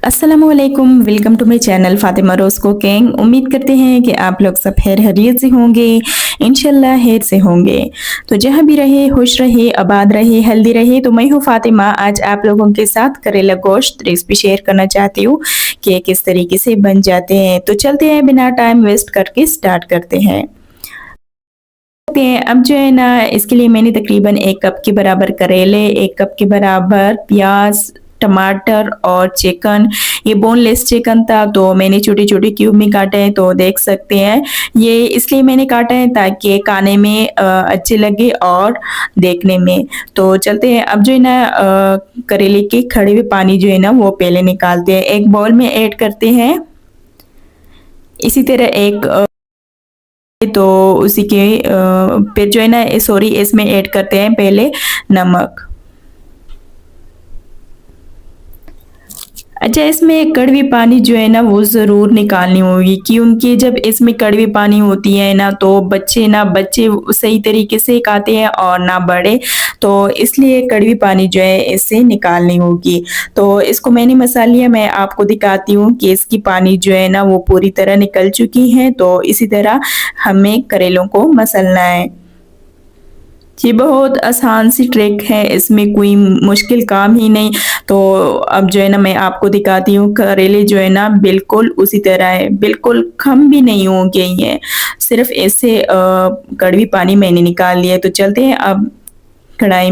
अस्सलामुअलैकुम, welcome to my channel Fatima Rose cooking. उम्मीद करते हैं कि आप लोग सब खैरियत से होंगे, इंशाल्लाह खैर से होंगे। तो जहाँ भी रहे खुश रहे, आबाद रहे, हेल्दी रहे। तो मैं हूँ फातिमा, आज आप लोगों के साथ करेला गोश्त रेसिपी शेयर करना चाहती हूँ कि किस तरीके से बन जाते हैं। तो चलते हैं, बिना टाइम वेस्ट करके स्टार्ट करते हैं। अब जो है ना, इसके लिए मैंने तकरीबन 1 कप के बराबर करेले, 1 कप के बराबर प्याज, टमाटर और चिकन, ये बोनलेस चिकन था तो मैंने छोटे छोटे क्यूब में काटा है। तो देख सकते हैं, ये इसलिए मैंने काटा है ताकि खाने में अच्छे लगे और देखने में। तो चलते हैं, अब जो है ना करेले के खड़े हुए पानी जो है ना वो पहले निकालते हैं, एक बाउल में ऐड करते हैं। इसी तरह एक तो उसी के फिर जो है ना सॉरी इसमें ऐड करते हैं पहले नमक। अच्छा, इसमें कड़वी पानी जो है ना वो ज़रूर निकालनी होगी, क्योंकि जब इसमें कड़वी पानी होती है ना तो बच्चे सही तरीके से खाते हैं और ना बड़े। तो इसलिए कड़वी पानी जो है इससे निकालनी होगी। तो इसको मैंने मसा लिया, मैं आपको दिखाती हूँ कि इसकी पानी जो है ना वो पूरी तरह निकल चुकी है। तो इसी तरह हमें करेलों को मसलना है। ये बहुत आसान सी ट्रिक है, इसमें कोई मुश्किल काम ही नहीं। तो अब जो है ना मैं आपको दिखाती हूँ, करेले जो है ना बिल्कुल उसी तरह है, बिल्कुल खम भी नहीं होंगे ये, सिर्फ ऐसे कड़वी पानी मैंने निकाल लिया है। तो चलते हैं अब कढ़ाई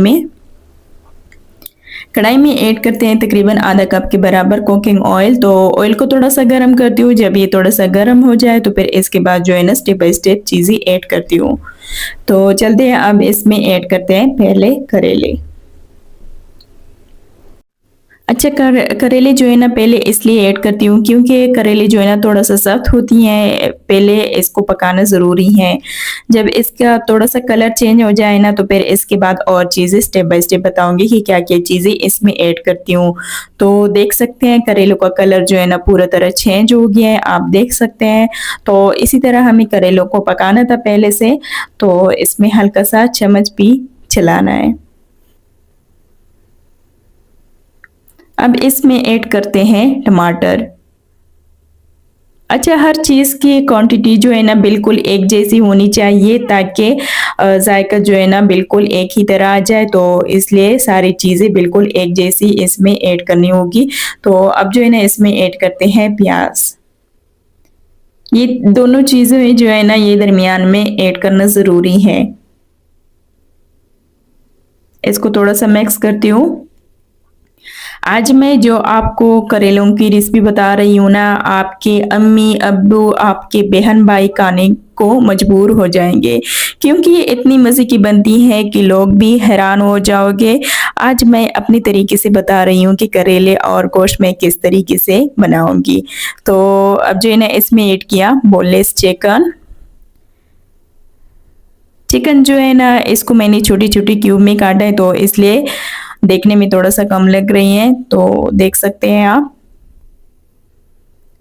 में ऐड करते हैं तकरीबन आधा कप के बराबर कुकिंग ऑयल। तो ऑयल को थोड़ा सा गर्म करती हूँ, जब ये थोड़ा सा गर्म हो जाए तो फिर इसके बाद जो है ना स्टेप बाय स्टेप चीज़ें ऐड करती हूँ। तो चलते हैं, अब इसमें ऐड करते हैं पहले करेले। अच्छा, करेले जो है ना पहले इसलिए ऐड करती हूँ क्योंकि करेले जो है ना थोड़ा सा सख्त होती हैं, पहले इसको पकाना ज़रूरी है। जब इसका थोड़ा सा कलर चेंज हो जाए ना तो फिर इसके बाद और चीज़ें स्टेप बाय स्टेप बताऊंगी कि क्या क्या चीज़ें इसमें ऐड करती हूँ। तो देख सकते हैं करेलों का कलर जो है ना पूरा तरह चेंज हो गया है, आप देख सकते हैं। तो इसी तरह हमें करेलों को पकाना था पहले से। तो इसमें हल्का सा चम्मच भी चलाना है। अब इसमें ऐड करते हैं टमाटर। अच्छा, हर चीज़ की क्वांटिटी जो है ना बिल्कुल एक जैसी होनी चाहिए ताकि जायका जो है ना बिल्कुल एक ही तरह आ जाए। तो इसलिए सारी चीज़ें बिल्कुल एक जैसी इसमें ऐड करनी होगी। तो अब जो है ना इसमें ऐड करते हैं प्याज। ये दोनों चीज़ें जो है ना ये दरमियान में ऐड करना ज़रूरी है। इसको थोड़ा सा मिक्स करती हूँ। आज मैं जो आपको करेलों की रेसिपी बता रही हूँ ना, आपके अम्मी अब्बू, आपके बहन भाई खाने को मजबूर हो जाएंगे, क्योंकि ये इतनी मज़े की बनती है कि लोग भी हैरान हो जाओगे। आज मैं अपनी तरीके से बता रही हूँ कि करेले और गोश्त मैं किस तरीके से बनाऊंगी। तो अब जो है ना इसमें ऐड किया बोनलेस चिकन। चिकन जो है ना इसको मैंने छोटी छोटी क्यूब में काटा है, तो इसलिए देखने में थोड़ा सा कम लग रही है। तो देख सकते हैं आप।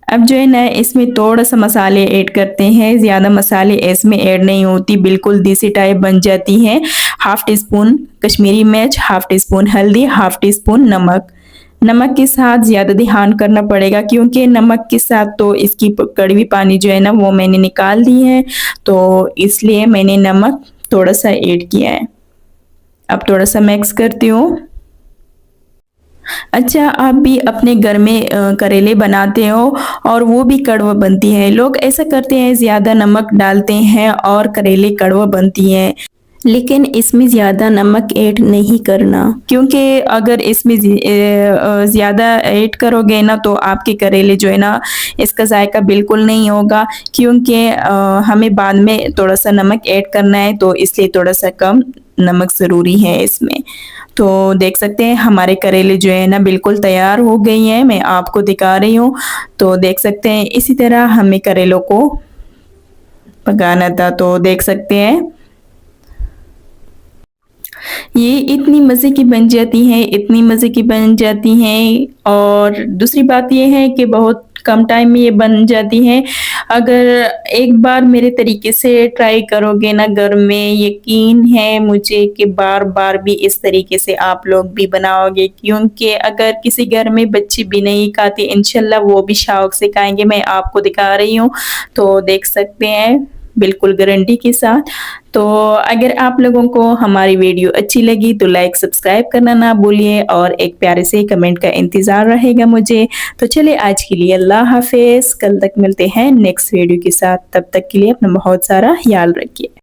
अब जो है ना इसमें थोड़ा सा मसाले ऐड करते हैं, ज़्यादा मसाले इसमें ऐड नहीं होती, बिल्कुल देसी टाइप बन जाती हैं। हाफ टी स्पून कश्मीरी मिर्च, हाफ टी स्पून हल्दी, हाफ टी स्पून नमक। नमक के साथ ज़्यादा ध्यान करना पड़ेगा, क्योंकि नमक के साथ तो इसकी कड़वी पानी जो है ना वो मैंने निकाल दी है। तो इसलिए मैंने नमक थोड़ा सा ऐड किया है। अब थोड़ा सा मिक्स करती हूँ। अच्छा, आप भी अपने घर में करेले बनाते हो और वो भी कड़वा बनती है। लोग ऐसा करते हैं, ज़्यादा नमक डालते हैं और करेले कड़वा बनती हैं, लेकिन इसमें ज़्यादा नमक ऐड नहीं करना, क्योंकि अगर इसमें ज़्यादा ऐड करोगे ना तो आपके करेले जो है ना इसका जायका बिल्कुल नहीं होगा, क्योंकि हमें बाद में थोड़ा सा नमक ऐड करना है। तो इसलिए थोड़ा सा कम नमक ज़रूरी है इसमें। तो देख सकते हैं हमारे करेले जो है ना बिल्कुल तैयार हो गई हैं, मैं आपको दिखा रही हूँ। तो देख सकते हैं इसी तरह हमें करेलों को पकाना था। तो देख सकते हैं ये इतनी मज़े की बन जाती हैं, इतनी मज़े की बन जाती हैं। और दूसरी बात ये है कि बहुत कम टाइम में ये बन जाती हैं। अगर एक बार मेरे तरीके से ट्राई करोगे ना घर में, यकीन है मुझे कि बार-बार भी इस तरीके से आप लोग भी बनाओगे, क्योंकि अगर किसी घर में बच्चे भी नहीं खाते, इंशाल्लाह वो भी शौक से खाएँगे। मैं आपको दिखा रही हूँ, तो देख सकते हैं, बिल्कुल गारंटी के साथ। तो अगर आप लोगों को हमारी वीडियो अच्छी लगी तो लाइक, सब्सक्राइब करना ना भूलिए और एक प्यारे से कमेंट का इंतज़ार रहेगा मुझे। तो चलिए आज के लिए अल्लाह हाफ़िज़, कल तक मिलते हैं नेक्स्ट वीडियो के साथ। तब तक के लिए अपना बहुत सारा ख़याल रखिए।